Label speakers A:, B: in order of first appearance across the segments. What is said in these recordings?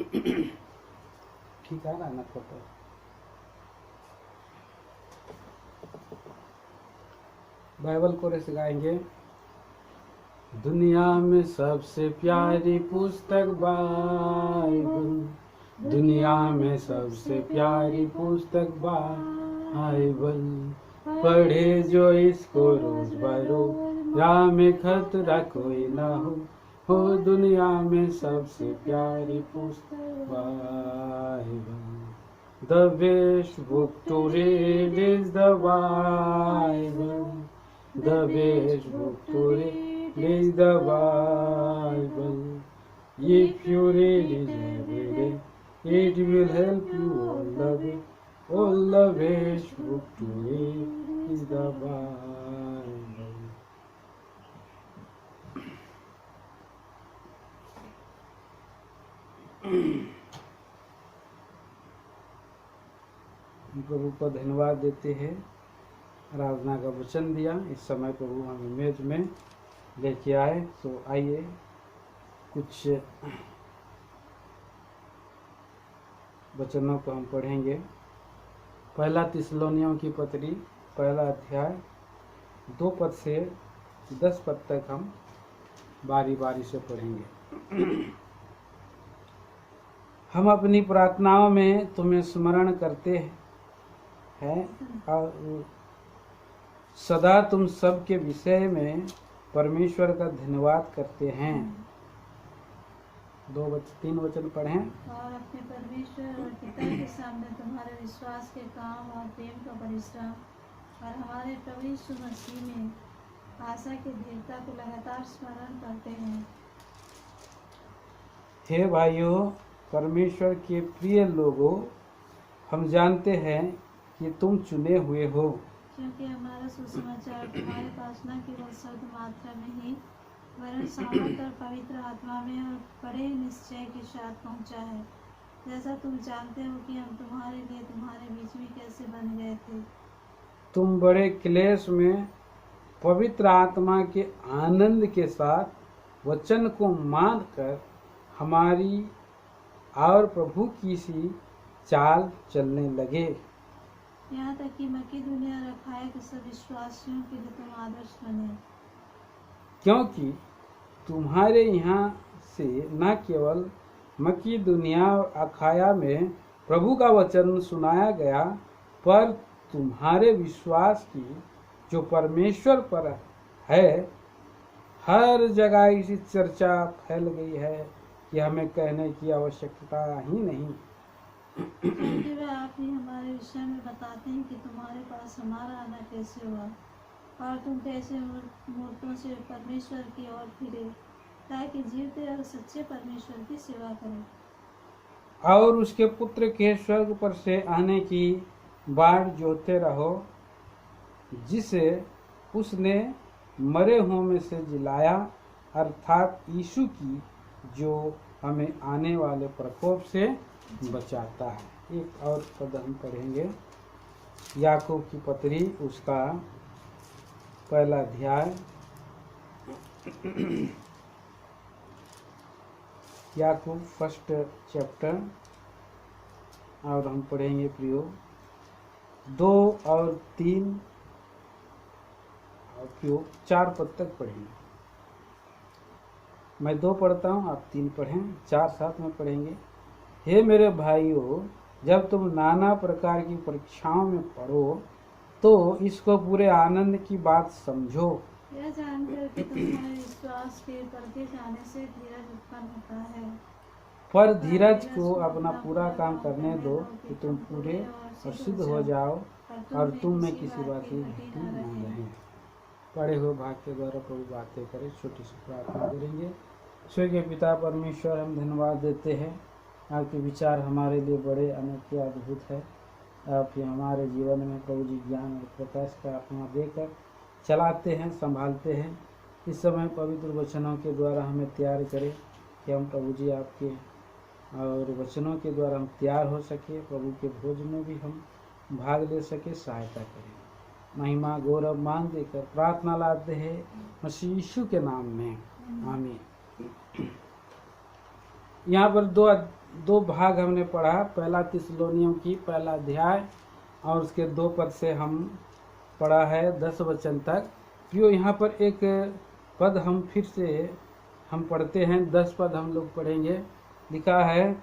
A: ठीक है ना फोटो। बाइबल कोरस गाएंगे। दुनिया में सबसे प्यारी पुस्तक बाइबल, दुनिया में सबसे प्यारी पुस्तक बाइबल, पढ़े जो इसको रोज बरोज, राह में खतरा कोई ना हो दुनिया में सबसे प्यारी पुस्तक Bible. The best book to read is the Bible. The best book to read is the Bible. If you read it every day, it will help you all the way. All the best book to read is the Bible. प्रभु को धन्यवाद देते हैं। आराधना का वचन दिया, इस समय प्रभु हमें मेज में लेके आए। तो आइए कुछ वचनों को हम पढ़ेंगे। पहला थिस्सलुनीयों की पत्री, पहला अध्याय 2 पद से 10 पद तक हम बारी बारी से पढ़ेंगे। हम अपनी प्रार्थनाओं में तुम्हें स्मरण करते हैं और सदा तुम सब के विषय में परमेश्वर का धन्यवाद करते हैं। 3 वचन पढ़ें।
B: और अपने परमेश्वर और पिता के सामने तुम्हारे विश्वास के काम और प्रेम का परिश्रम और हमारे प्रभु यीशु मसीह में आशा की दृढ़ता को लगातार स्मरण करते हैं।
A: हे भाइयों, परमेश्वर के प्रिय लोगों, हम जानते हैं कि तुम चुने हुए हो,
B: क्योंकि हमारा सुसमाचार तुम्हारे पास न केवल शब्द मात्रा में ही वरन सामर्थ और पवित्र आत्मा में और बड़े निश्चय के साथ पहुंचा है। जैसा तुम जानते हो कि हम तुम्हारे लिए तुम्हारे बीच में कैसे बन गए थे।
A: तुम बड़े क्लेश में पवित्र आत्मा के आनंद के साथ वचन को मानकर हमारी और प्रभु की सी चाल चलने लगे।
B: यहाँ तक कि मकीदुनिया और अखाया के सब विश्वासियों के लिए तुम आदर्श बने,
A: क्योंकि तुम्हारे यहाँ से न केवल मकीदुनिया और अखाया में प्रभु का वचन सुनाया गया, पर तुम्हारे विश्वास की जो परमेश्वर पर है हर जगह इसी चर्चा फैल गई है कि हमें कहने की आवश्यकता ही नहीं।
B: क्योंकि वे आप ही हमारे विषय में बताते हैं कि तुम्हारे पास हमारा आना कैसे हुआ और तुम कैसे मूर्तों से परमेश्वर की ओर फिरे, ताकि जीवते और सच्चे परमेश्वर की सेवा करें
A: और उसके पुत्र के स्वर्ग पर से आने की बाट जोते रहो, जिसे उसने मरे हुओं में से जिलाया, अर्थात यीशु की, जो हमें आने वाले प्रकोप से बचाता है। एक और पद हम पढ़ेंगे, याकूब की पत्री, उसका पहला अध्याय, याकूब फर्स्ट चैप्टर, और हम पढ़ेंगे प्रियो 2 और 3 और प्रियो 4 पद तक पढ़ेंगे। मैं 2 पढ़ता हूँ, आप 3 पढ़ें, 4 साथ में पढ़ेंगे। हे मेरे भाइयों, जब तुम नाना प्रकार की परीक्षाओं में पढ़ो तो इसको पूरे आनंद की बात समझो,
B: यह जानकर कि तुम्हारे विश्वास के परखे जाने से धीरज उत्पन्न होता है।
A: पर धीरज को अपना पूरा काम करने दो कि तुम पूरे और सिद्ध हो जाओ और तुम में किसी बात की घटी नहीं रहे। पढ़े हुए भाग के द्वारा प्रभु बातें करें। छोटी सी प्रार्थना करेंगे। स्वर्गीय पिता परमेश्वर, हम धन्यवाद देते हैं, आपके विचार हमारे लिए बड़े अनोखे अद्भुत है। आप हमारे जीवन में प्रभु जी ज्ञान और प्रकाश का आत्मा देकर चलाते हैं, संभालते हैं। इस समय पवित्र वचनों के द्वारा हमें तैयार करें कि हम प्रभु जी आपके और वचनों के द्वारा हम तैयार हो सके, प्रभु के भोज में भी हम भाग ले सके, सहायता करें। महिमा गौरव मान देकर प्रार्थना लाते हैं मसीह यीशु के नाम में, आमीन। यहाँ पर दो भाग हमने पढ़ा, पहला थिस्सलुनीयों की पहला अध्याय और उसके 2 पद से हम पढ़ा है 10 वचन तक। जो यहाँ पर एक पद हम फिर से हम पढ़ते हैं, 10 पद हम लोग पढ़ेंगे। लिखा है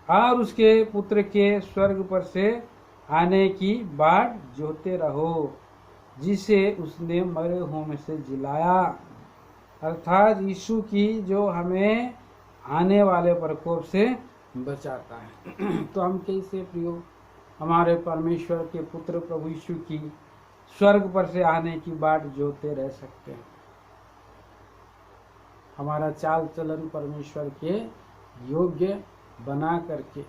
A: और उसके पुत्र के स्वर्ग पर से आने की बाट जोते रहो, जिसे उसने मरे हुओं में से जिलाया। अर्थात यीशु की जो हमें आने वाले प्रकोप से बचाता है। तो हम कैसे प्रियो हमारे परमेश्वर के पुत्र प्रभु यीशु की स्वर्ग पर से आने की बाट जोते रह सकते हैं? हमारा चाल चलन परमेश्वर के योग्य बना करके,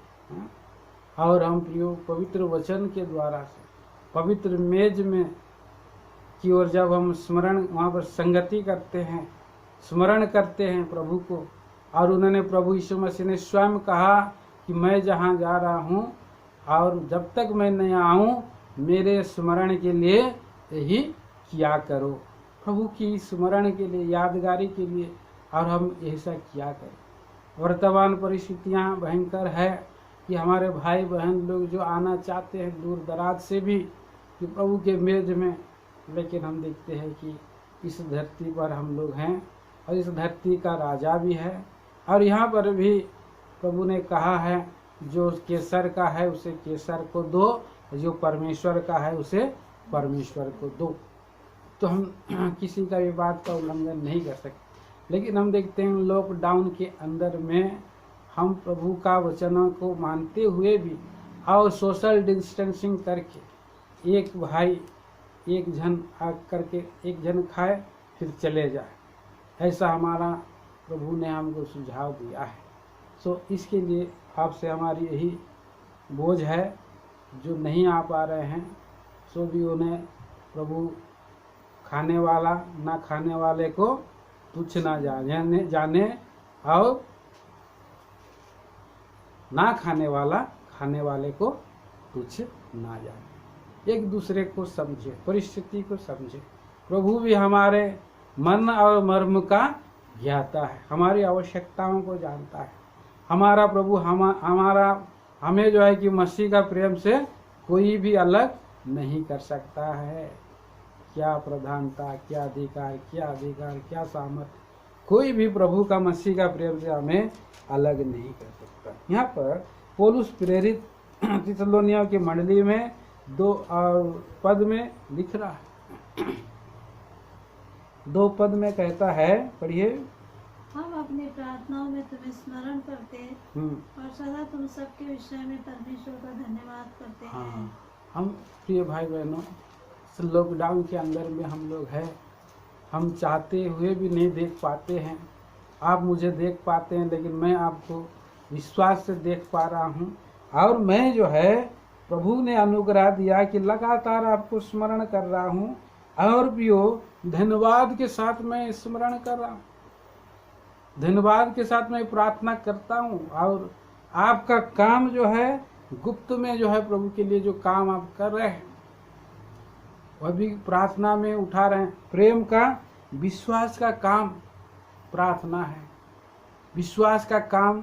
A: और हम प्रियो पवित्र वचन के द्वारा से पवित्र मेज में की ओर जब हम स्मरण वहाँ पर संगति करते हैं, स्मरण करते हैं प्रभु को, और उन्होंने प्रभु यीशु मसीह ने स्वयं कहा कि मैं जहाँ जा रहा हूँ और जब तक मैं नहीं आऊँ मेरे स्मरण के लिए यही किया करो। प्रभु की स्मरण के लिए, यादगारी के लिए, और हम ऐसा किया करें। वर्तमान परिस्थितियाँ भयंकर है कि हमारे भाई बहन लोग जो आना चाहते हैं दूर दराज से भी कि प्रभु के मेज में, लेकिन हम देखते हैं कि इस धरती पर हम लोग हैं और इस धरती का राजा भी है, और यहाँ पर भी प्रभु ने कहा है जो केसर का है उसे केसर को दो, जो परमेश्वर का है उसे परमेश्वर को दो। तो हम किसी का भी बात का उल्लंघन नहीं कर सकते, लेकिन हम देखते हैं लॉकडाउन के अंदर में हम प्रभु का वचनों को मानते हुए भी और सोशल डिस्टेंसिंग करके एक भाई एक जन आ करके एक जन खाए फिर चले जाए, ऐसा हमारा प्रभु ने हमको सुझाव दिया है। सो इसके लिए आपसे हमारी यही बोझ है, जो नहीं आ पा रहे हैं सो भी उन्हें प्रभु खाने वाला ना खाने वाले को तुच्छ ना जाने और ना खाने वाला खाने वाले को तुच्छ ना जाने। एक दूसरे को समझे, परिस्थिति को समझे। प्रभु भी हमारे मन और मर्म का ज्ञाता है, हमारी आवश्यकताओं को जानता है। हमारा प्रभु हमें जो है कि मसीह का प्रेम से कोई भी अलग नहीं कर सकता है। क्या प्रधानता, क्या अधिकार, क्या सामर्थ, कोई भी प्रभु का मसीह का प्रेम से हमें अलग नहीं कर सकता। यहाँ पर पौलुस प्रेरित थिस्सलुनीयों की मंडली में 2 पद में लिख रहा है, 2 पद में कहता है, पढ़िए।
B: हम अपनी प्रार्थनाओं में तुम्हें स्मरण करते और सदा तुम सबके विषय में परमेश्वर का धन्यवाद करते हैं।
A: हम प्रिय भाई बहनों, लॉकडाउन के अंदर में हम लोग हैं, हम चाहते हुए भी नहीं देख पाते हैं। आप मुझे देख पाते हैं, लेकिन मैं आपको विश्वास से देख पा रहा हूँ, और मैं जो है प्रभु ने अनुग्रह दिया कि लगातार आपको स्मरण कर रहा हूँ, और भी धन्यवाद के साथ मैं स्मरण कर रहा हूँ, धन्यवाद के साथ मैं प्रार्थना करता हूँ। और आपका काम जो है गुप्त में जो है प्रभु के लिए जो काम आप कर रहे हैं वह भी प्रार्थना में उठा रहे हैं। प्रेम का, विश्वास का काम प्रार्थना है, विश्वास का काम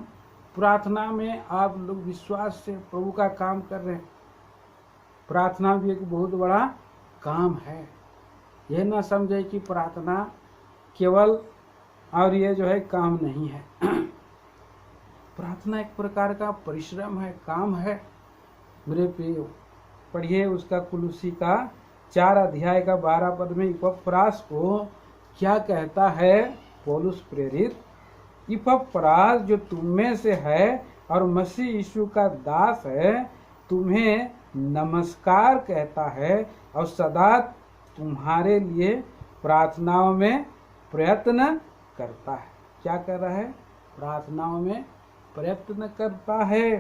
A: प्रार्थना में आप लोग विश्वास से प्रभु का काम कर रहे हैं। प्रार्थना भी एक बहुत बड़ा काम है। यह ना समझे कि प्रार्थना केवल और ये जो है काम नहीं है। प्रार्थना एक प्रकार का परिश्रम है, काम है। मेरे प्रियो, पढ़िए उसका कुलुसी का 4 अध्याय का 12 पद में इपफ्रास को क्या कहता है पौलुस प्रेरित। इपफ्रास जो तुम में से है और मसीह यीशु का दास है, तुम्हें नमस्कार कहता है और सदा तुम्हारे लिए प्रार्थनाओं में प्रयत्न करता है। क्या कर रहा है? प्रार्थनाओं में प्रयत्न करता है,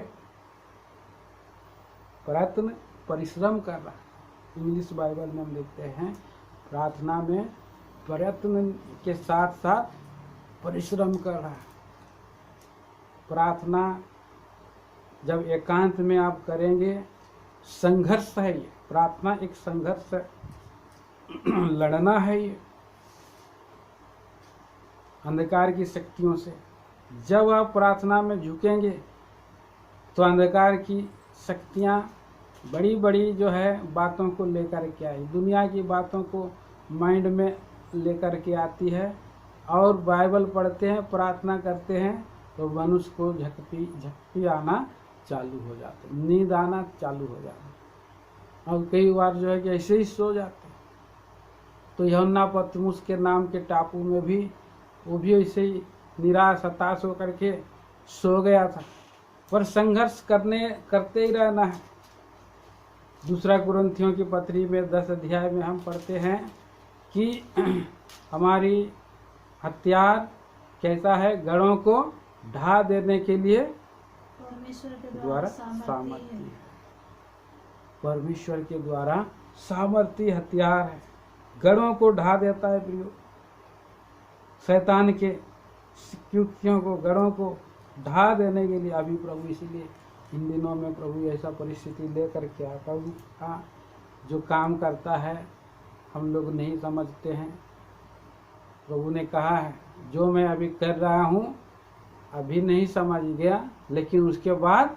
A: प्रयत्न, परिश्रम कर रहा है। इंग्लिश बाइबल में हम देखते हैं प्रार्थना में प्रयत्न के साथ साथ परिश्रम कर रहा है। प्रार्थना जब एकांत में आप करेंगे, संघर्ष है ये, प्रार्थना एक संघर्ष है, लड़ना है ये अंधकार की शक्तियों से, जब आप प्रार्थना में झुकेंगे तो अंधकार की शक्तियाँ बड़ी बड़ी जो है बातों को लेकर के आई, दुनिया की बातों को माइंड में लेकर के आती है। और बाइबल पढ़ते हैं, प्रार्थना करते हैं तो मनुष्य को झपकी आना चालू हो जाते, नींद आना चालू हो जाता। और कई बार जो है कि ऐसे ही सो जाते। तो यूहन्ना पतमुस के नाम के टापू में भी वो भी ऐसे ही निराश हताश होकर के सो गया था। पर संघर्ष करते ही रहना है। दूसरा कुरिन्थियों की पत्री में 10 अध्याय में हम पढ़ते हैं कि हमारी हथियार कैसा है, गढ़ों को ढा देने के लिए
B: परमेश्वर के
A: द्वारा सामर्थ्य है। परमेश्वर के द्वारा सामर्थ्य हथियार है, गढ़ों को ढा देता है प्रियो। शैतान के युक्तियों को, गढ़ों को ढा देने के लिए अभी प्रभु, इसीलिए इन दिनों में प्रभु ऐसा परिस्थिति लेकर के आता हूँ। हाँ, जो काम करता है हम लोग नहीं समझते हैं। प्रभु ने कहा है जो मैं अभी कर रहा हूँ अभी नहीं समझ गया, लेकिन उसके बाद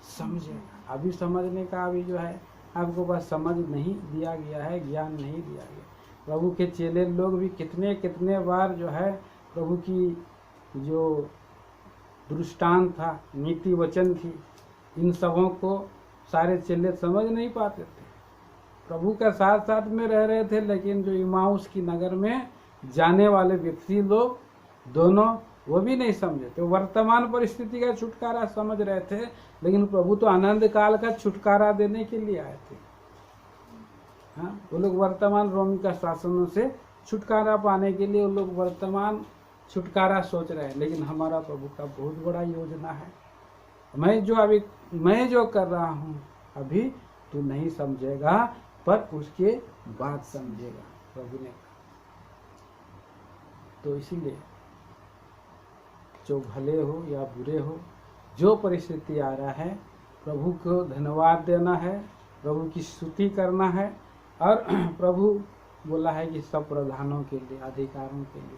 A: समझेगा। अभी समझने का अभी जो है आपको बस समझ नहीं दिया गया है, ज्ञान नहीं दिया गया। प्रभु के चेले लोग भी कितने कितने बार जो है प्रभु की जो दृष्टांत था, नीति वचन थी, इन सबों को सारे चेले समझ नहीं पाते थे। प्रभु का साथ साथ में रह रहे थे, लेकिन जो इमाउस की नगर में जाने वाले व्यक्ति लोग दोनों वो भी नहीं समझे थे। वर्तमान परिस्थिति का छुटकारा समझ रहे थे, लेकिन प्रभु तो आनंद काल का छुटकारा देने के लिए आए थे। हाँ, वो लोग वर्तमान रोमी का शासनों से छुटकारा पाने के लिए वो लोग वर्तमान छुटकारा सोच रहे हैं, लेकिन हमारा प्रभु का बहुत बड़ा योजना है। मैं जो कर रहा हूँ अभी तू नहीं समझेगा, पर उसके बाद समझेगा, प्रभु ने कहा। तो इसीलिए जो भले हो या बुरे हो, जो परिस्थिति आ रहा है, प्रभु को धन्यवाद देना है, प्रभु की स्तुति करना है। और प्रभु बोला है कि सब प्रधानों के लिए, अधिकारों के लिए,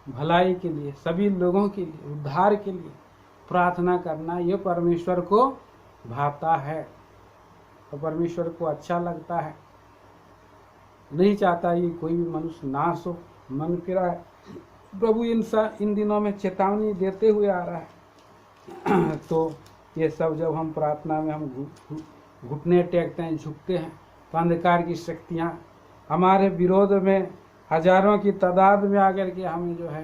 A: भलाई के लिए, सभी लोगों के लिए, उद्धार के लिए प्रार्थना करना, ये परमेश्वर को भाता है और परमेश्वर को अच्छा लगता है। नहीं चाहता ये कोई भी मनुष्य नाश हो, मन फिरा है। प्रभु इन दिनों में चेतावनी देते हुए आ रहा है। तो ये सब जब हम प्रार्थना में हम घुटने टेकते हैं, झुकते हैं, तो अंधकार की शक्तियाँ हमारे विरोध में हजारों की तादाद में आकर के हमें जो है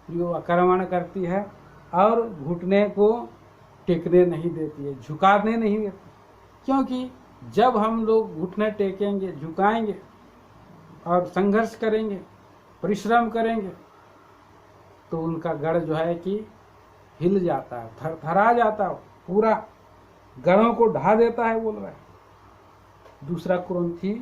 A: जो आक्रमण करती है और घुटने को टेकने नहीं देती है, झुकाने नहीं देती। क्योंकि जब हम लोग घुटने टेकेंगे, झुकाएंगे और संघर्ष करेंगे, परिश्रम करेंगे, तो उनका गढ़ जो है कि हिल जाता है, थरथरा जाता है, पूरा गढ़ों को ढा देता है, बोल रहा है। दूसरा कुरिन्थी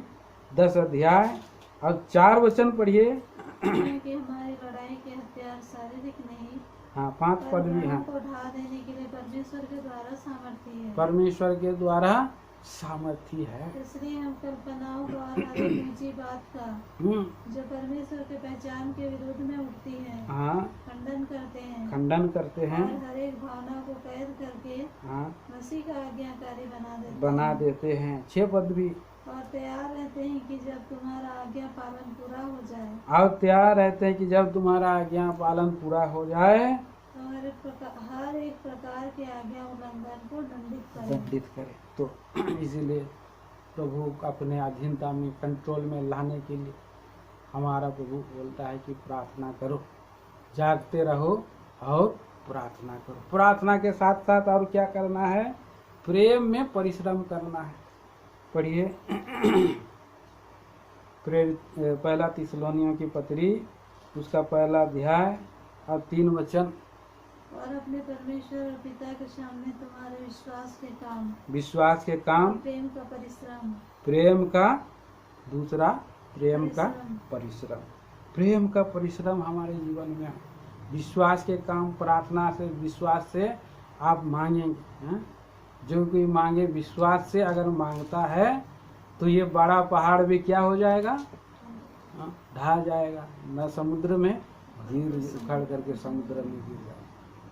A: 10 अध्याय और 4 वचन पढ़िए।
B: कि हमारी लड़ाई के हथियार शारीरिक नहीं,
A: हाँ, 5 पद भी हैं।
B: को ढा देने के लिए परमेश्वर के द्वारा सामर्थ्य है।
A: परमेश्वर के द्वारा सामर्थ्य है।
B: इसलिए हम कल्पनाओं का और हर एक ऊंची बात का जो परमेश्वर के पहचान के विरुद्ध में उठती है,
A: हाँ, खंडन करते हैं
B: और हर एक भावना को कैद करके, हाँ, मसीह का आज्ञाकारी बना देते हैं। 6 पद भी। और तैयार रहते हैं कि जब तुम्हारा आज्ञा पालन पूरा हो जाए।
A: और तैयार रहते हैं कि जब तुम्हारा आज्ञा पालन पूरा हो जाए,
B: तो हर एक प्रकार के आज्ञा उल्लंघन को दंडित करे।
A: तो इसीलिए प्रभु अपने अधीनता में, कंट्रोल में लाने के लिए हमारा प्रभु बोलता है कि प्रार्थना करो, जागते रहो और प्रार्थना करो। प्रार्थना के साथ साथ और क्या करना है? प्रेम में परिश्रम करना है। पढ़िए पहला थिस्सलुनीयों की पत्री, उसका 1 अध्याय और 3 वचन।
B: और अपने परमेश्वर और पिता के सामने तुम्हारे विश्वास के काम, प्रेम का परिश्रम,
A: प्रेम का परिश्रम हमारे जीवन में है। विश्वास के काम, प्रार्थना से, विश्वास से आप मांगेंगे, हैं? जो कोई मांगे विश्वास से अगर मांगता है तो ये बड़ा पहाड़ भी क्या हो जाएगा? ढह जाएगा, न समुद्र में गिर, उखड़ करके समुद्र में गिर जाएगा।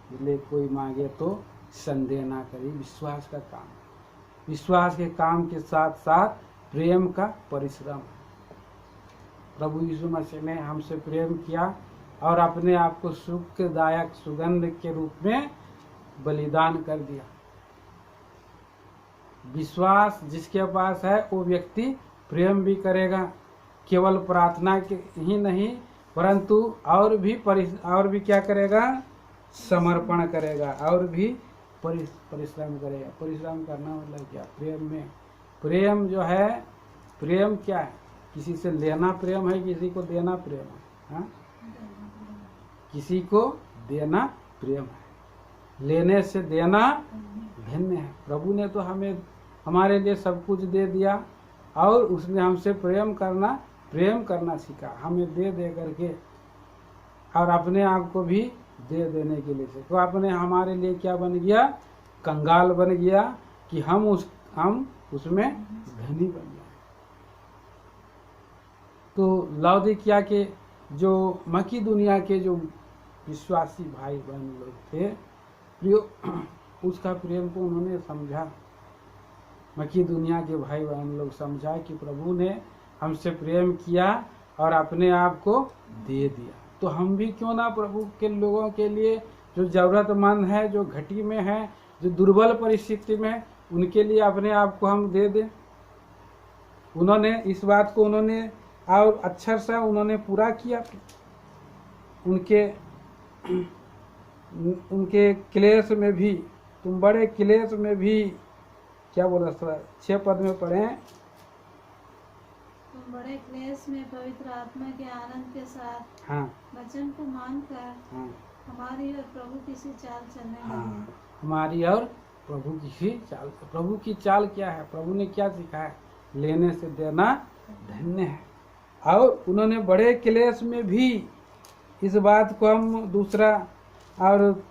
A: इसलिए कोई मांगे तो संदेह ना करी। विश्वास का काम, विश्वास के काम के साथ साथ प्रेम का परिश्रम। प्रभु यीशु मसीह ने हमसे प्रेम किया और अपने आप को सुखदायक सुगंध के रूप में बलिदान कर दिया। विश्वास जिसके पास है वो व्यक्ति प्रेम भी करेगा, केवल प्रार्थना के ही नहीं परंतु और भी क्या करेगा, समर्पण करेगा और भी परिश्रम करेगा। परिश्रम करना मतलब क्या, प्रेम में, प्रेम जो है, प्रेम क्या है, किसी से लेना प्रेम है, किसी को देना प्रेम है, हाँ? किसी को देना प्रेम है, लेने से देना भिन्न है। प्रभु ने तो हमें हमारे लिए सब कुछ दे दिया और उसने हमसे प्रेम करना सीखा, हमें दे करके और अपने आप को भी दे देने के लिए। तो अपने हमारे लिए क्या बन गया, कंगाल बन गया कि हम उसमें धनी बन गए। तो लाउदिकिया के जो मकी दुनिया के जो विश्वासी भाई बहन लोग थे, उसका प्रेम को उन्होंने समझा। मकी दुनिया के भाई बहन लोग समझा कि प्रभु ने हमसे प्रेम किया और अपने आप को दे दिया, तो हम भी क्यों ना प्रभु के लोगों के लिए, जो जरूरतमंद है, जो घटी में है, जो दुर्बल परिस्थिति में, उनके लिए अपने आप को हम दे दें। उन्होंने इस बात को और अच्छा सा उन्होंने पूरा किया। उनके क्लेश में भी, तुम बड़े क्लेश में भी, क्या बोला, 6 पद में पढ़े,
B: तुम बड़े क्लेश में पवित्र आत्मा के आनंद के साथ
A: हाँ,
B: वचन को मानकर
A: हाँ,
B: हमारी और प्रभु की सी चाल चलने
A: हाँ,
B: लगे।
A: हमारी और प्रभु की सी चाल। प्रभु की चाल क्या है, प्रभु ने क्या सिखाया, लेने से देना धन्य है। और उन्होंने बड़े क्लेश में भी, इस बात को हम दूसरा और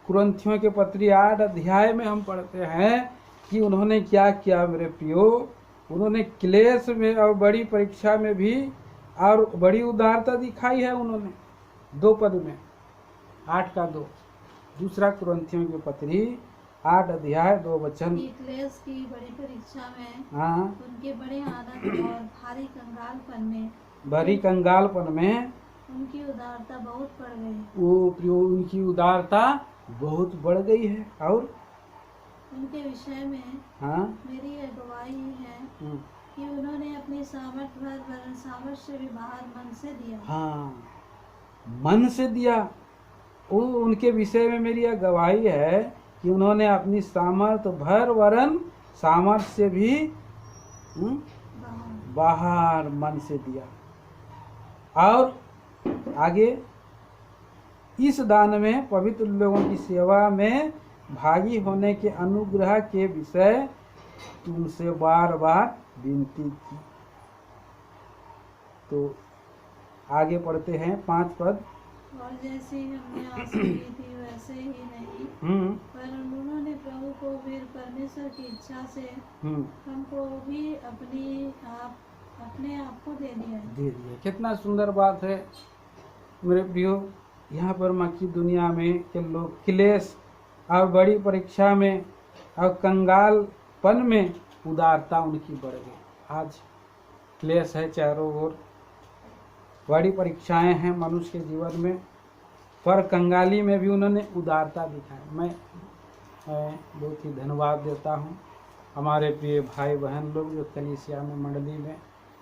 A: कुरिन्थियों के पत्री 8 अध्याय में हम पढ़ते हैं कि उन्होंने क्या किया मेरे प्रियो, उन्होंने क्लेश में और बड़ी परीक्षा में भी और बड़ी उदारता दिखाई है। उन्होंने 2 पद में 8 का 2, दूसरा कुरिन्थियों की पत्री 8 अध्याय 2 वचन।
B: क्लेश की बड़ी परीक्षा में,
A: हाँ,
B: उनके बड़े आनंद और भारी
A: कंगालपन में
B: उनकी उदारता बहुत बढ़ गई।
A: वो प्रियो, उनकी उदारता बहुत बढ़ गई है। और
B: उनके विषय में
A: हाँ,
B: मेरी यह गवाही है कि उन्होंने अपनी सामर्थ्य भर सामर्थ्य से भी बाहर मन से दिया।
A: हाँ, मन से दिया। उनके विषय में मेरी यह गवाही है कि उन्होंने अपनी सामर्थ्य भर वरन सामर्थ्य से भी बाहर मन से दिया। और आगे, इस दान में पवित्र लोगों की सेवा में भागी होने के अनुग्रह के विषय तुमसे बार बार विनती की। तो आगे पढ़ते हैं 5 पद।
B: और जैसी हमने आशा की थी वैसे ही नहीं, पर उन्होंने प्रभु को फिर परमेश्वर की इच्छा से हमको भी अपने आप को दे दिया।
A: कितना सुंदर बात है मेरे प्रियो। यहाँ पर मक्की दुनिया में के लोग क्लेश और बड़ी परीक्षा में और कंगालपन में उदारता उनकी बढ़ गई। आज क्लेश है चारों ओर, बड़ी परीक्षाएं हैं मनुष्य के जीवन में, पर कंगाली में भी उन्होंने उदारता दिखाई। मैं बहुत ही धन्यवाद देता हूँ हमारे प्रिय भाई बहन लोग जो कलीसिया में, मंडली में,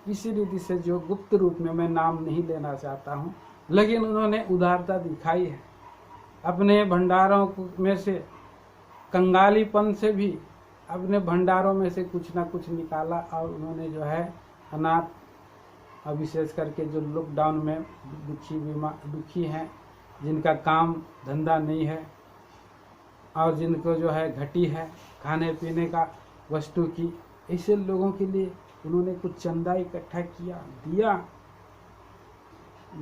A: इसी रीति से जो गुप्त रूप में, मैं नाम नहीं लेना चाहता हूँ, लेकिन उन्होंने उदारता दिखाई है। अपने भंडारों में से, कंगालीपन से भी अपने भंडारों में से कुछ ना कुछ निकाला और उन्होंने जो है अनाथ, विशेष करके जो लॉकडाउन में दुखी हैं, जिनका काम धंधा नहीं है और जिनको जो है घटी है खाने पीने का वस्तु की, ऐसे लोगों के लिए उन्होंने कुछ चंदा इकट्ठा दिया।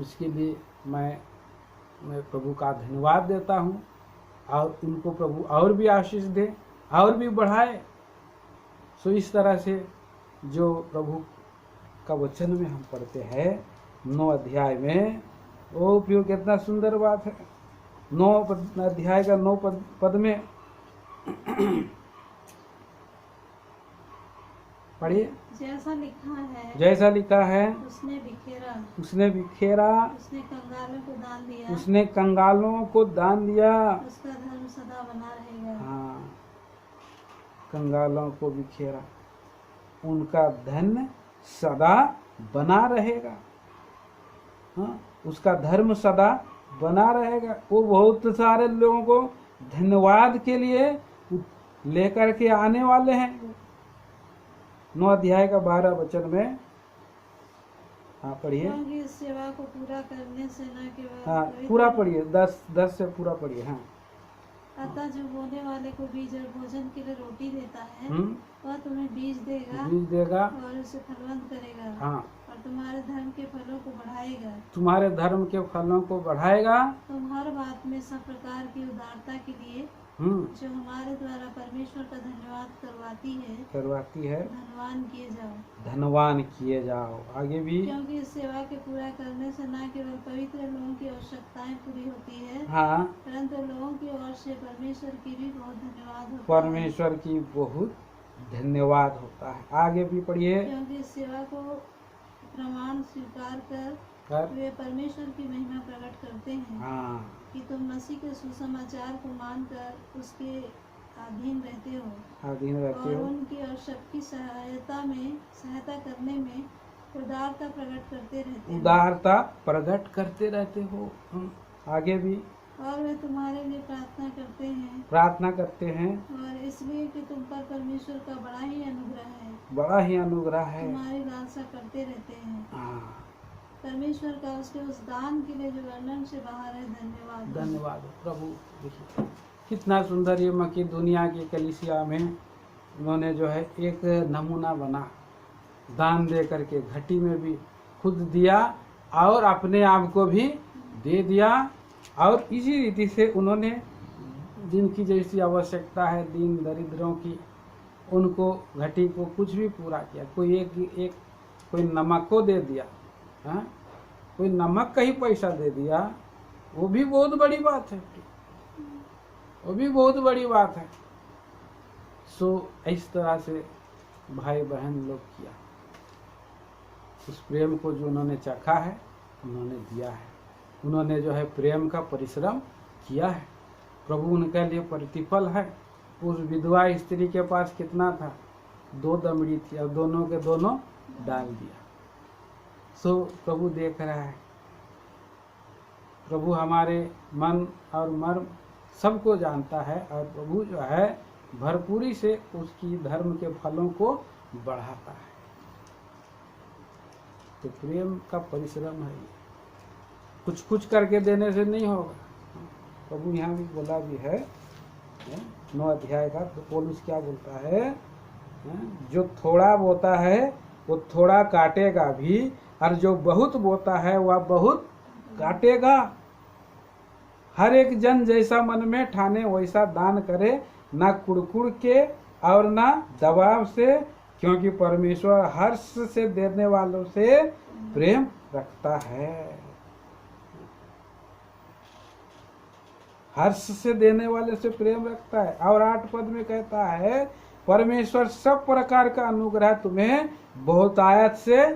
A: उसके लिए मैं प्रभु का धन्यवाद देता हूँ और उनको प्रभु और भी आशीष दे और भी बढ़ाए। सो इस तरह से जो प्रभु का वचन में हम पढ़ते हैं 9 अध्याय में, ओ प्रियो, कितना सुंदर बात है। अध्याय का 9 पद में पढ़िए।
B: जैसा लिखा है
A: जैसा लिखा है
B: उसने बिखेरा,
A: उसने बिखेरा,
B: उसने कंगालों को दान दिया,
A: उसने कंगालों को दान दिया।
B: उसका धर्म सदा बना रहेगा।
A: हाँ, कंगालों को बिखेरा, उनका धन सदा बना रहेगा। हाँ, उसका धर्म सदा बना रहेगा। वो बहुत सारे लोगों को धन्यवाद के लिए लेकर के आने वाले हैं। 9 अध्याय का 12 वचन में। हाँ पढ़िए।
B: क्योंकि इस सेवा को पूरा करने से न केवल
A: हाँ पूरा पढ़िए, 10 से पूरा पढ़िए। हाँ,
B: अतः जो बोने वाले को बीज और भोजन के लिए रोटी देता है वह तुम्हें बीज
A: बीज देगा
B: और उसे फलवंत करेगा।
A: हाँ,
B: और तुम्हारे धर्म के फलों को बढ़ाएगा।
A: तुम्हारे धर्म के फलों को बढ़ाएगा।
B: तुम हर बात में सब प्रकार की उदारता के लिए जो हमारे द्वारा परमेश्वर का धन्यवाद करवाती है धनवान किए जाओ।
A: धनवान किए जाओ। आगे भी।
B: क्योंकि इस सेवा के पूरा करने से न केवल पवित्र लोगों की आवश्यकताएं पूरी होती है,
A: हाँ,
B: परंतु लोगों की ओर से परमेश्वर की भी बहुत धन्यवाद होता है।
A: परमेश्वर की बहुत धन्यवाद होता है। आगे भी पढ़िए।
B: क्योंकि इस सेवा को प्रमाण स्वीकार कर वे परमेश्वर की महिमा प्रकट करते हैं। हाँ, कि तुम मसीह के सुसमाचार को मानकर उसके अधीन रहते हो और उनकी और सबकी सहायता करने में उदारता प्रकट करते रहते हो।
A: आगे भी।
B: और वे तुम्हारे लिए प्रार्थना करते हैं और इसलिए कि तुम पर परमेश्वर का बड़ा ही अनुग्रह है। तुम्हारी लालसा करते रहते हैं। परमेश्वर का उसके उस दान के लिए जो वर्णन से बाहर है। धन्यवाद
A: प्रभु। देखिए कितना सुंदर ये मकी दुनिया की कलीसिया में उन्होंने जो है एक नमूना बना, दान दे करके घटी में भी खुद दिया और अपने आप को भी दे दिया। और इसी रीति से उन्होंने जिनकी जैसी आवश्यकता है दीन दरिद्रों की, उनको घटी को कुछ भी पूरा किया। कोई एक कोई नमक को दे दिया, हाँ, कोई नमक का ही पैसा दे दिया, वो भी बहुत बड़ी बात है। वो भी बहुत बड़ी बात है। सो इस तरह से भाई बहन लोग किया, उस प्रेम को जो उन्होंने चखा है उन्होंने दिया है। उन्होंने जो है प्रेम का परिश्रम किया है। प्रभु उनके लिए प्रतिफल है। उस विधवा स्त्री के पास कितना था? 2 दमड़ी थी और दोनों के दोनों डाल दिया। सो प्रभु देख रहा है। प्रभु हमारे मन और मर्म सबको जानता है और प्रभु जो है भरपूरी से उसकी धर्म के फलों को बढ़ाता है। तो प्रेम का परिश्रम है। कुछ करके देने से नहीं होगा। प्रभु यहाँ भी बोला भी है 9 अध्याय का, तो पौलुस क्या बोलता है? जो थोड़ा बोता है वो थोड़ा काटेगा भी, और जो बहुत बोता है वह बहुत काटेगा। हर एक जन जैसा मन में ठाने वैसा दान करे, ना कुड़कुड़ के और ना दबाव से, क्योंकि परमेश्वर हर्ष से देने वालों से प्रेम रखता है। हर्ष से देने वाले से प्रेम रखता है। और 8 पद में कहता है परमेश्वर सब प्रकार का अनुग्रह तुम्हें बहुतायत से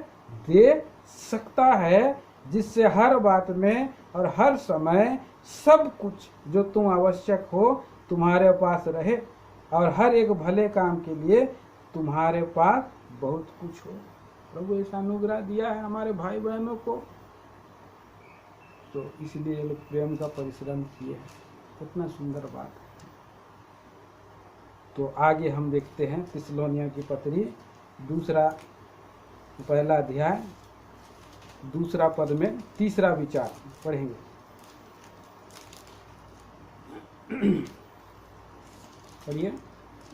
A: दे सकता है, जिससे हर बात में और हर समय सब कुछ जो तुम आवश्यक हो तुम्हारे पास रहे, और हर एक भले काम के लिए तुम्हारे पास बहुत कुछ हो। प्रभु ऐसा अनुग्रह दिया है हमारे भाई बहनों को, तो इसलिए लोग प्रेम का परिश्रम किए हैं। कितना सुंदर बात है। तो आगे हम देखते हैं थिस्सलुनीकियों की पत्री 1 अध्याय 2 पद में 3 विचार पढ़ेंगे। पढ़िए।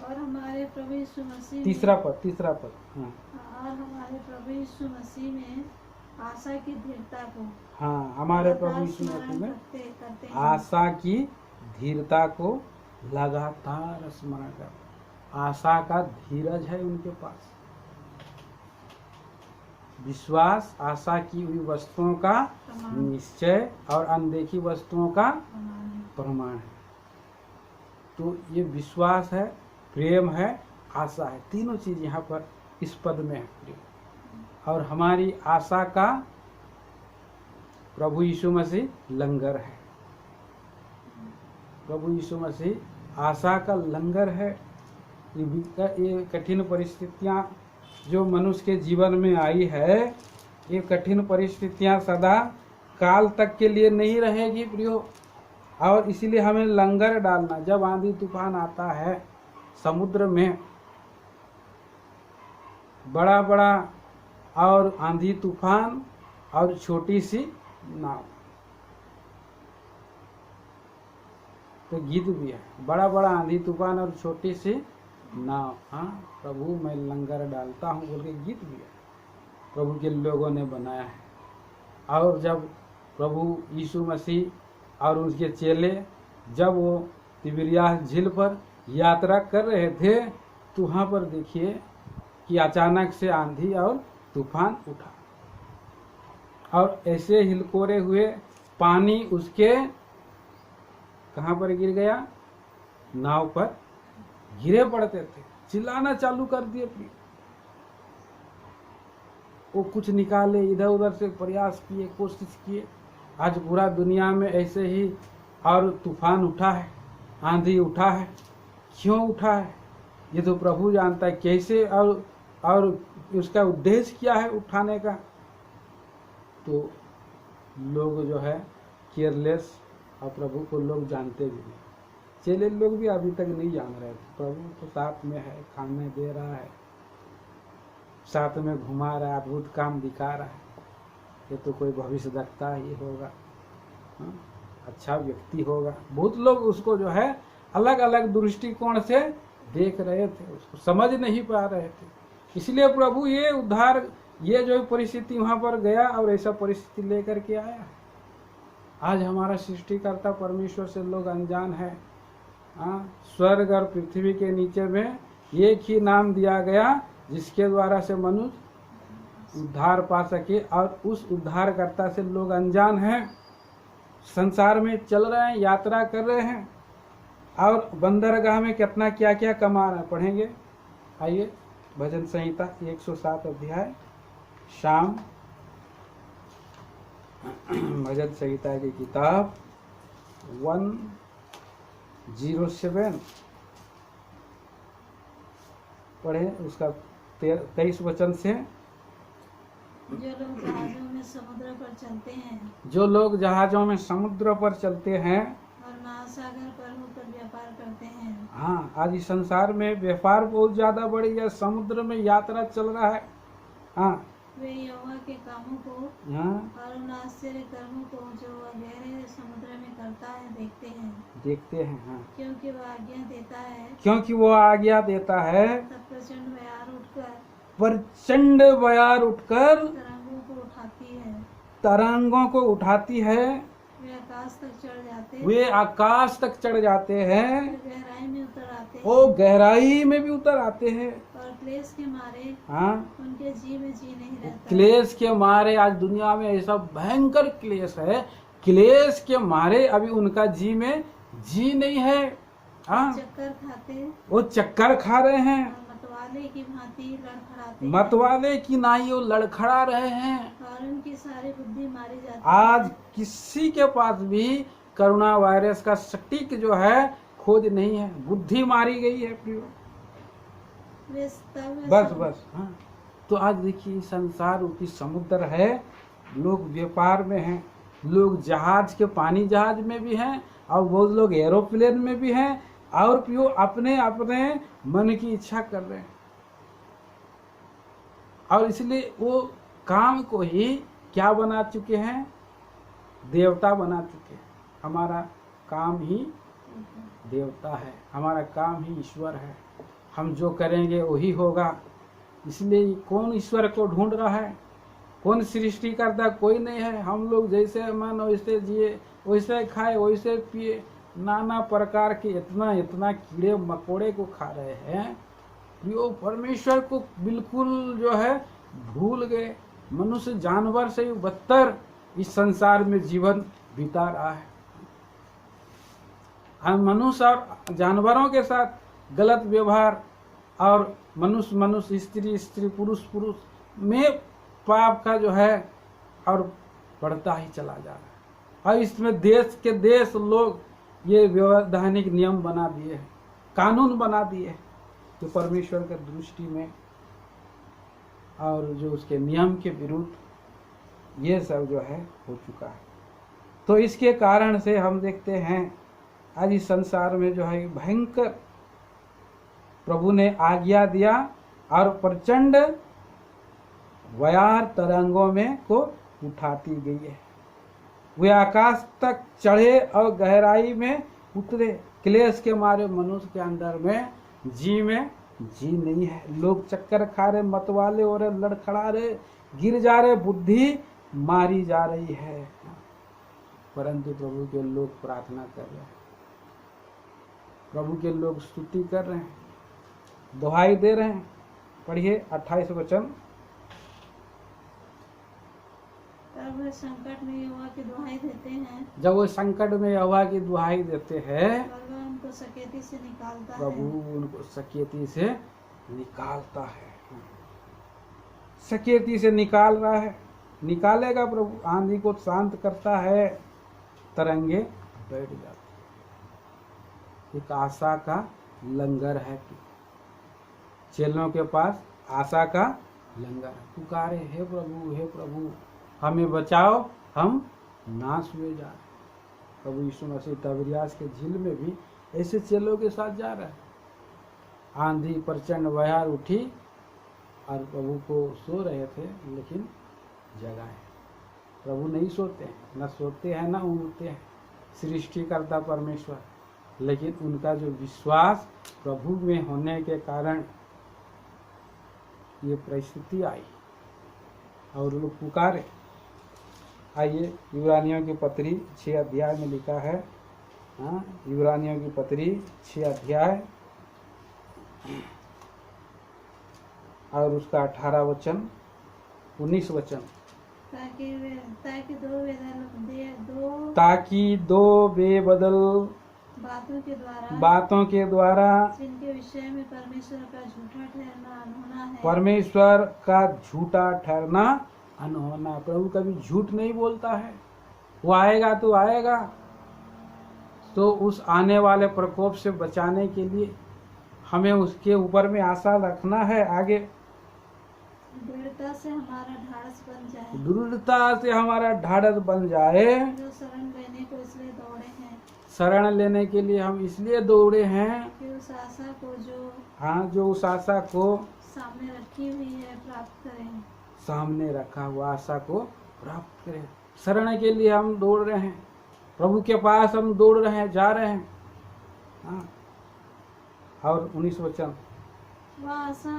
B: और हमारे प्रभु यीशु मसीह
A: 3 पद। हाँ।
B: और हमारे प्रभु यीशु मसीह में आशा की धीरता को,
A: हाँ, हमारे प्रभु यीशु मसीह में आशा की धीरता को लगातार स्मरण कर। आशा का धीरज है उनके पास। विश्वास आशा की हुई वस्तुओं का निश्चय और अनदेखी वस्तुओं का प्रमाण है। तो ये विश्वास है, प्रेम है, आशा है, तीनों चीज यहाँ पर इस पद में है। और हमारी आशा का प्रभु यीशु मसीह लंगर है। प्रभु यीशु मसीह आशा का लंगर है। ये कठिन परिस्थितियां जो मनुष्य के जीवन में आई है, ये कठिन परिस्थितियां सदा काल तक के लिए नहीं रहेगी प्रियो। और इसीलिए हमें लंगर डालना। जब आंधी तूफान आता है समुद्र में, बड़ा बड़ा और आंधी तूफान और छोटी सी नाव, तो गीत भी है, बड़ा बड़ा आंधी तूफान और छोटी सी नाव। हाँ, प्रभु मैं लंगर डालता हूँ बोल के गीत भी है, प्रभु के लोगों ने बनाया है। और जब प्रभु यीशु मसीह और उसके चेले जब वो तिबिरियास झील पर यात्रा कर रहे थे, तो वहाँ पर देखिए कि अचानक से आंधी और तूफान उठा और ऐसे हिलकोरे हुए पानी उसके कहाँ पर गिर गया, नाव पर गिरे पड़ते थे। चिल्लाना चालू कर दिए, वो कुछ निकाले, इधर उधर से प्रयास किए, कोशिश किए। आज पूरा दुनिया में ऐसे ही और तूफान उठा है, आंधी उठा है। क्यों उठा है ये तो प्रभु जानता है, कैसे और उसका उद्देश्य क्या है उठाने का। तो लोग जो है केयरलेस, और प्रभु को लोग जानते भी नहीं। चेले लोग भी अभी तक नहीं जान रहे थे। प्रभु तो साथ में है, खाने दे रहा है, साथ में घुमा रहा है, अद्भुत काम दिखा रहा है। ये तो कोई भविष्य वक्ता ही होगा, हाँ? अच्छा व्यक्ति होगा। बहुत लोग उसको जो है अलग अलग दृष्टिकोण से देख रहे थे, उसको समझ नहीं पा रहे थे। इसलिए प्रभु ये उद्धार, ये जो परिस्थिति वहां पर गया और ऐसा परिस्थिति लेकर के आया। आज हमारा सृष्टिकर्ता परमेश्वर से लोग अनजान है। हाँ, स्वर्ग और पृथ्वी के नीचे में एक ही नाम दिया गया जिसके द्वारा से मनुष्य उद्धार पा सके, और उस उद्धारकर्ता से लोग अनजान हैं। संसार में चल रहे हैं, यात्रा कर रहे हैं, और बंदरगाह में कितना क्या क्या कमा रहे हैं। पढ़ेंगे, आइए भजन संहिता 107 अध्याय, शाम भजन संहिता की किताब 107 पढ़े, उसका 23 वचन से।
B: जो लोग जहाजों में समुद्र पर चलते हैं,
A: जो लोग जहाजों में समुद्र पर चलते हैं
B: और महासागर पर होकर व्यापार करते हैं।
A: हाँ, आज इस संसार में व्यापार बहुत ज्यादा बढ़ गया, समुद्र में यात्रा चल रहा है। हाँ,
B: वे यहोवा के कामों को
A: हाँ,
B: और उन आश्चर्य कर्मों को जो वह गहरे समुद्र में करता है देखते हैं।
A: हाँ,
B: क्योंकि वह आज्ञा देता है,
A: क्योंकि वो आज्ञा देता है,
B: तब प्रचंड
A: बयार उठकर तरंगों को उठाती है।
B: वे
A: आकाश तक चढ़ जाते हैं,
B: गहराई में उतर आते हैं,
A: वो गहराई में भी उतर आते हैं।
B: और क्लेश के मारे
A: हाँ,
B: उनके जी में जी नहीं रहता।
A: क्लेश के मारे आज दुनिया में ऐसा भयंकर क्लेश है, क्लेश के मारे अभी उनका जी में जी नहीं है। हाँ, वो चक्कर खा रहे हैं,
B: मतवाले की भांति लड़खड़ाते,
A: मतवाले की नाई वो लड़खड़ा रहे हैं,
B: और उनकी सारी बुद्धि मारी जाती है।
A: आज किसी के पास भी कोरोना वायरस का सटीक जो है खोज नहीं है, बुद्धि मारी गई है प्रियो। बस हाँ। तो आज देखिए संसार रूपी समुद्र है, लोग व्यापार में हैं, लोग जहाज के पानी जहाज में भी हैं, और बहुत लोग एरोप्लेन में भी हैं, और प्रियो अपने अपने मन की इच्छा कर रहे हैं। और इसलिए वो काम को ही क्या बना चुके हैं, देवता बना चुके हैं। हमारा काम ही देवता है, हमारा काम ही ईश्वर है, हम जो करेंगे वही होगा। इसलिए कौन ईश्वर को ढूंढ रहा है, कौन सृष्टि करता, कोई नहीं है। हम लोग जैसे मन वैसे जिए, वैसे खाए, वैसे पिए, नाना प्रकार के इतना कीड़े मकोड़े को खा रहे हैं। प्रियो, परमेश्वर को बिल्कुल जो है भूल गए। मनुष्य जानवर से बदतर इस संसार में जीवन बिता रहा है। हम मनुष्य और जानवरों के साथ गलत व्यवहार, और मनुष्य मनुष्य, स्त्री स्त्री, पुरुष पुरुष में पाप का जो है और बढ़ता ही चला जा रहा है। और इसमें देश के देश लोग ये वैधानिक नियम बना दिए हैं, कानून बना दिए हैं, जो परमेश्वर के दृष्टि में और जो उसके नियम के विरुद्ध ये सब जो है हो चुका है। तो इसके कारण से हम देखते हैं आज इस संसार में जो है भयंकर प्रभु ने आज्ञा दिया और प्रचंड बयार तरंगों में को उठाती गई है। वे आकाश तक चढ़े और गहराई में उतरे। क्लेश के मारे मनुष्य के अंदर में जी नहीं है। लोग चक्कर खा रहे, मतवाले हो रहे, लड़खड़ा रहे, गिर जा रहे, बुद्धि मारी जा रही है। परंतु प्रभु के लोग प्रार्थना कर रहे हैं, प्रभु के लोग स्तुति कर रहे हैं, दुहाई दे रहे हैं। पढ़िए 28 वचन।
B: तब वे संकट में यहोवा की दुहाई देते हैं,
A: जब वो संकट में यहोवा की दुहाई देते हैं,
B: प्रभु उनको सकेती से निकालता
A: प्रभु
B: है।
A: उनको सकेती से निकालता है। सकेती से निकाल रहा है, निकालेगा प्रभु। आंधी को शांत करता है, तरंगे बैठ जाती। एक आशा का लंगर है कि चेलों के पास आशा का लंगर है। पुकारे, हे प्रभु हमें बचाओ, हम नाश हुए जा रहे। प्रभु यीशु मसीह तबरियास के झील में भी ऐसे चेलों के साथ जा रहा है। आंधी प्रचंड बहार उठी और प्रभु को सो रहे थे, लेकिन जगाए। प्रभु नहीं सोते हैं, न सोते हैं न ऊँगते हैं, सृष्टिकर्ता परमेश्वर। लेकिन उनका जो विश्वास प्रभु में होने के कारण ये परिस्थिति आई और लोग पुकारे। आइए इब्रानियों की पत्री 6 अध्याय में लिखा है। इब्रानियों की पत्री 6 अध्याय और उसका 18 वचन 19 वचन। ताकि दो बेबदल बातों के द्वारा
B: जिनके विषय में परमेश्वर का झूठा ठहरना अनहोना है।
A: परमेश्वर का झूठा ठहरना अनहोना। प्रभु कभी झूठ नहीं बोलता है। वो आएगा तो आएगा, तो उस आने वाले प्रकोप से बचाने के लिए हमें उसके ऊपर में आशा रखना है। आगे
B: दृढ़ता से हमारा ढाढ़स बन जाए,
A: दृढ़ता से हमारा ढाढ़स बन जाए।
B: जो शरण लेने को इसलिए दौड़े हैं,
A: शरण लेने के लिए हम इसलिए दौड़े हैं
B: कि उस आशा को
A: जो उस आशा को
B: सामने रखी हुई है प्राप्त करें।
A: सामने रखा हुआ आशा को प्राप्त करें। शरण के लिए हम दौड़ रहे हैं, प्रभु के पास हम दौड़ रहे हैं, जा रहे हैं। और 19 वचन।
B: वह आशा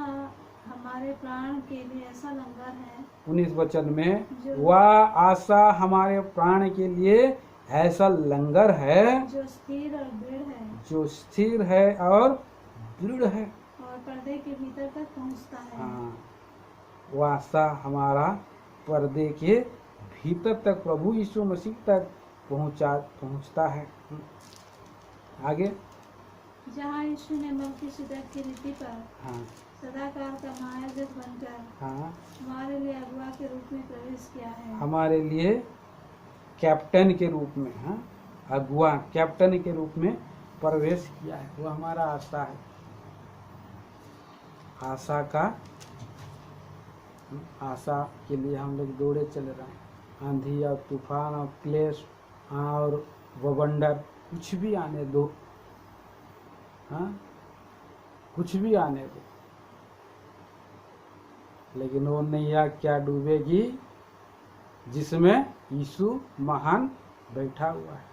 B: हमारे प्राण के लिए ऐसा लंगर है।
A: 19 वचन में वह आशा हमारे प्राण के लिए ऐसा लंगर है,
B: जो स्थिर और दृढ़ है,
A: जो स्थिर है और दृढ़ है,
B: और पर्दे के भीतर तक पहुंचता है।
A: वो आशा हमारा पर्दे के भीतर तक, प्रभु यीशु मसीह तक पहुंचता है। आगे
B: जहाँ यीशु ने मलकीसिदक की रीति पर सदाकाल का महायाजक बनकर हमारे लिए अगुआ के रूप में प्रवेश किया है। हमारे लिए
A: कैप्टन के रूप में, अगुआ कैप्टन के रूप में प्रवेश किया है। वो हमारा आशा है। आशा के लिए हम लोग दौड़े चले रहे हैं। आंधी और तूफान और क्लेश और बवंडर कुछ भी आने दो, कुछ भी आने दो, लेकिन वो नैया क्या डूबेगी जिसमें यीशु महान बैठा हुआ है।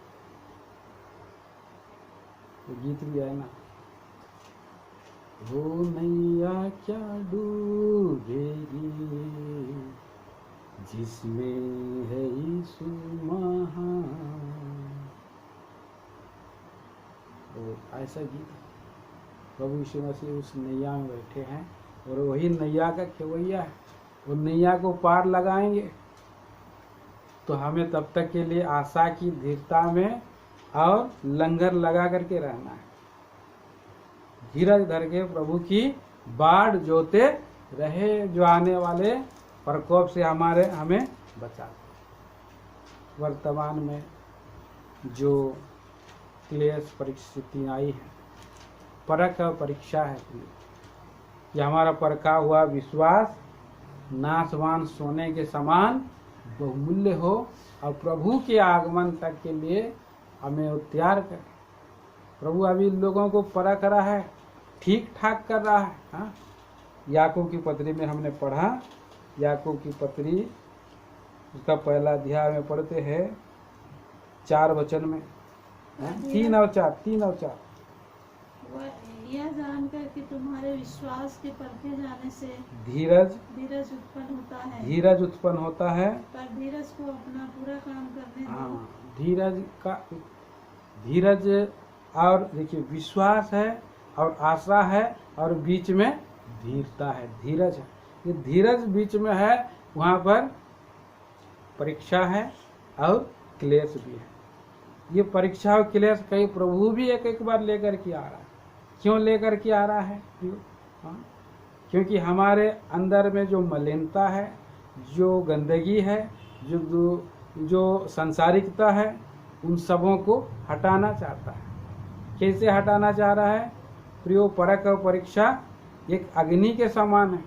A: तो गीत भी है ना, वो नैया क्या डूबेगी जिसमें है यीशु महान। तो ऐसा गीत प्रभु यीशु मसीह उस नैया में बैठे हैं और वही नैया का खेवैया है। वो नैया को पार लगाएंगे तो हमें तब तक के लिए आशा की दृढ़ता में और लंगर लगा करके रहना है। धीरज धर के प्रभु की बाढ़ जोते रहे, जो आने वाले प्रकोप से हमें बचा। वर्तमान में जो क्लेश परिस्थितियाँ आई हैं, परख और परीक्षा है कि हमारा परखा हुआ विश्वास नाशवान सोने के समान बहुमूल्य हो और प्रभु के आगमन तक के लिए हमें तैयार करें। प्रभु अभी लोगों को परख रहा है, ठीक ठाक कर रहा है। हाँ, याकूब की पत्री में हमने पढ़ा, याकूब की पत्री उसका पहला अध्याय में पढ़ते हैं 4 वचन में, 3 और 4
B: यह जानकर कि तुम्हारे विश्वास के परखे जाने से
A: धीरज
B: उत्पन्न होता है, पर धीरज को अपना पूरा काम करने दो।
A: हाँ, धीरज और देखिए विश्वास है और आशा है और बीच में धीरता है, धीरज है। ये धीरज बीच में है, वहाँ पर परीक्षा है और क्लेश भी है। ये परीक्षा और क्लेश कई प्रभु भी एक बार लेकर के आ रहा है। क्यों लेकर के आ रहा है? क्योंकि हमारे अंदर में जो मलिनता है, जो गंदगी है, जो संसारिकता है, उन सबों को हटाना चाहता है। कैसे हटाना चाह रहा है? प्रियो, परख और परीक्षा एक अग्नि के समान है।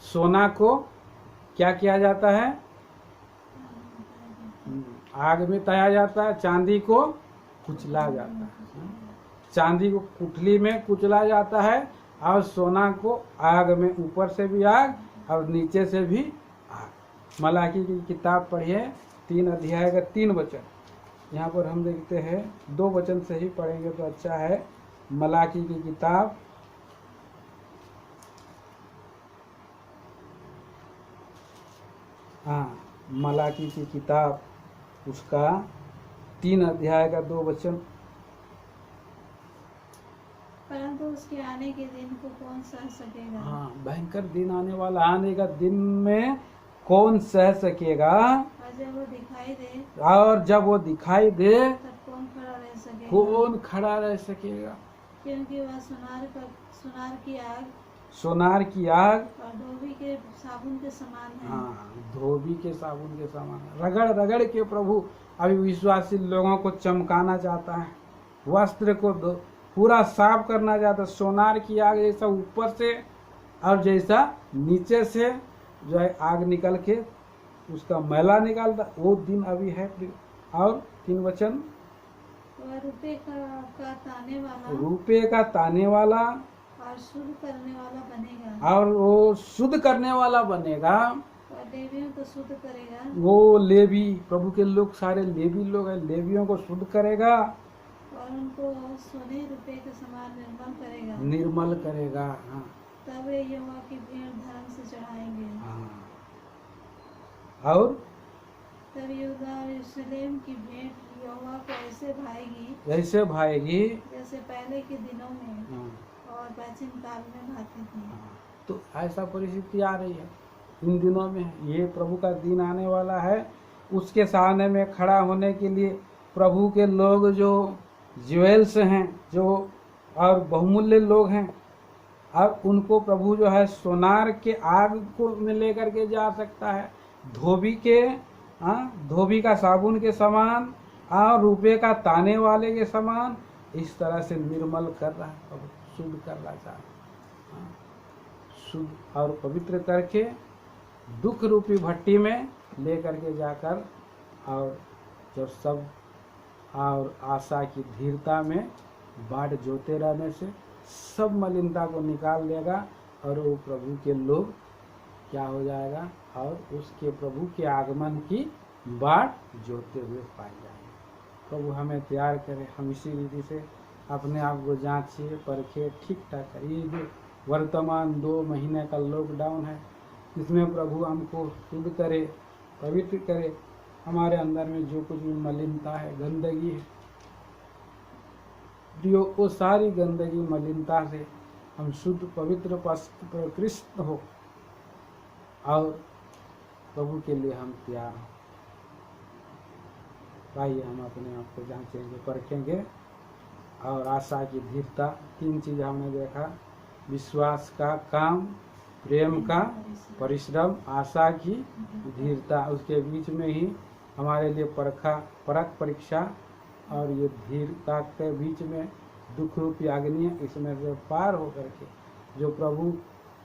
A: सोना को क्या किया जाता है? आग में तया जाता है। चांदी को कुचला जाता है। चांदी को कुठली में कुचला जाता है और सोना को आग में, ऊपर से भी आग और नीचे से भी आग। मलाकी की किताब पढ़िए, 3 अध्याय का 3 वचन। यहाँ पर हम देखते हैं 2 वचन से ही पढ़ेंगे तो अच्छा है। मलाकी की किताब मलाकी की किताब उसका 3 अध्याय का 2 वचन।
B: परंतु उसके आने के दिन को कौन सह सकेगा?
A: हाँ, भयंकर दिन आने वाला, आने का दिन में कौन सह सकेगा? और जब वो दिखाई दे
B: तब कौन खड़ा रह सकेगा?
A: कौन खड़ा रह सकेगा?
B: क्योंकि वह
A: सोनार की आग
B: और धोबी के साबुन के समान है।
A: हाँ, धोबी के साबुन के समान है। रगड़ रगड़ के प्रभु अभी विश्वासी लोगों को चमकाना चाहता है, वस्त्र को पूरा साफ करना चाहता है। सोनार की आग जैसा ऊपर से और जैसा नीचे से जो है आग निकल के उसका मैला निकालता, वो दिन अभी है। और 3 वचन,
B: वह रुपये
A: का ताने वाला
B: और शुद्ध करने वाला बनेगा।
A: और वो शुद्ध करने वाला बनेगा।
B: और लेवियों को शुद्ध करेगा।
A: वो लेवी, प्रभु के लोग सारे लेवी लोग हैं, लेवियों को शुद्ध करेगा
B: और उनको सोने रुपये के समान
A: निर्मल करेगा। हाँ,
B: तब वे यहोवा की भेंट धर्म से चढ़ाएंगे।
A: हाँ, और
B: तब यहूदा और यरूशलेम की भेंट यहोवा को ऐसे
A: भाएगी
B: जैसे पहले के दिनों में
A: हाँ,
B: और प्राचीन काल में भाती थी।
A: हाँ, तो ऐसा परिस्थिति आ रही है इन दिनों में। ये प्रभु का दिन आने वाला है। उसके सामने में खड़ा होने के लिए प्रभु के लोग जो ज्वेल्स हैं, जो और बहुमूल्य लोग हैं, अब उनको प्रभु जो है सोनार के आग को में लेकर के जा सकता है। धोबी का साबुन के समान और रुपये का ताने वाले के समान इस तरह से निर्मल कर रहा है, प्रभु शुद्ध करना चाहता है। शुद्ध और पवित्र करके दुख रूपी भट्टी में ले करके जाकर और जब सब और आशा की धीरता में बाट जोते रहने से सब मलिनता को निकाल देगा और वो प्रभु के लोग क्या हो जाएगा और उसके प्रभु के आगमन की बाट जोते हुए पाए जाएंगे। प्रभु हमें तैयार करे, हम इसी रीति से अपने आप को जांचिए, परखिए, ठीक ठाक करिए। जो वर्तमान 2 महीने का लॉकडाउन है, इसमें प्रभु हमको शुद्ध करे, पवित्र करे। हमारे अंदर में जो कुछ भी मलिनता है, गंदगी है, जो वो सारी गंदगी मलिनता से हम शुद्ध पवित्र प्रकृष्ट हो और प्रभु के लिए हम तैयार हो। तो आइए हम अपने आप को जांचेंगे, परखेंगे। और आशा की धीरता, 3 चीज़ हमने देखा, विश्वास का काम, प्रेम का परिश्रम, आशा की धीरता। उसके बीच में ही हमारे लिए परख परीक्षा और ये धीरता के बीच में दुख रूपी अग्नि, इसमें से पार होकर के जो प्रभु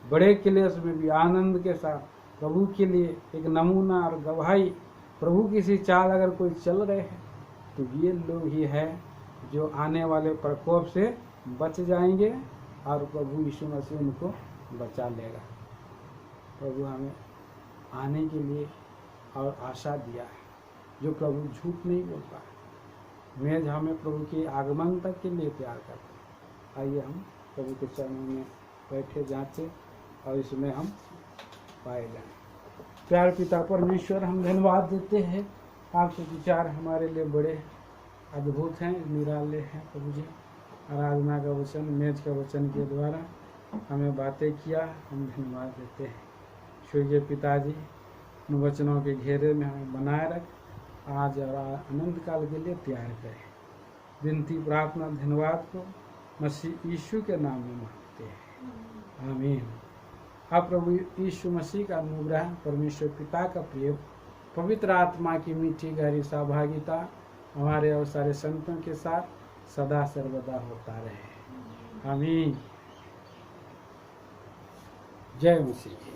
A: बड़े क्लेश में भी आनंद के साथ प्रभु के लिए एक नमूना और गवाही, प्रभु की सी चाल अगर कोई चल रहे हैं तो ये लोग ही है जो आने वाले प्रकोप से बच जाएंगे और प्रभु यीशु मसीह उनको बचा लेगा। प्रभु हमें आने के लिए और आशा दिया है, जो प्रभु झूठ नहीं बोलता है। मेज हमें प्रभु के आगमन तक के लिए तैयार करता है। आइए हम प्रभु के चरणों में बैठे जांचे और इसमें हम पाए जाएं। प्यार पिता परमेश्वर, हम धन्यवाद देते हैं, आपके विचार हमारे लिए बड़े अद्भुत हैं, निराले हैं। प्रभु जी, आराधना का वचन, मेज का वचन के द्वारा हमें बातें किया, हम धन्यवाद देते हैं। स्वर्गीय पिताजी, उन वचनों के घेरे में हमें बनाए रख, आज और अनंत काल के लिए तैयार करें। विनती प्रार्थना धन्यवाद को मसीह यीशु के नाम में मांगते हैं, आमीन। आप प्रभु यीशु मसीह का अनुग्रह, परमेश्वर पिता का प्रेम, पवित्र आत्मा की मीठी गहरी सहभागिता हमारे और सारे संतों के साथ सदा सर्वदा होता रहे, आमीन। जय मसीह।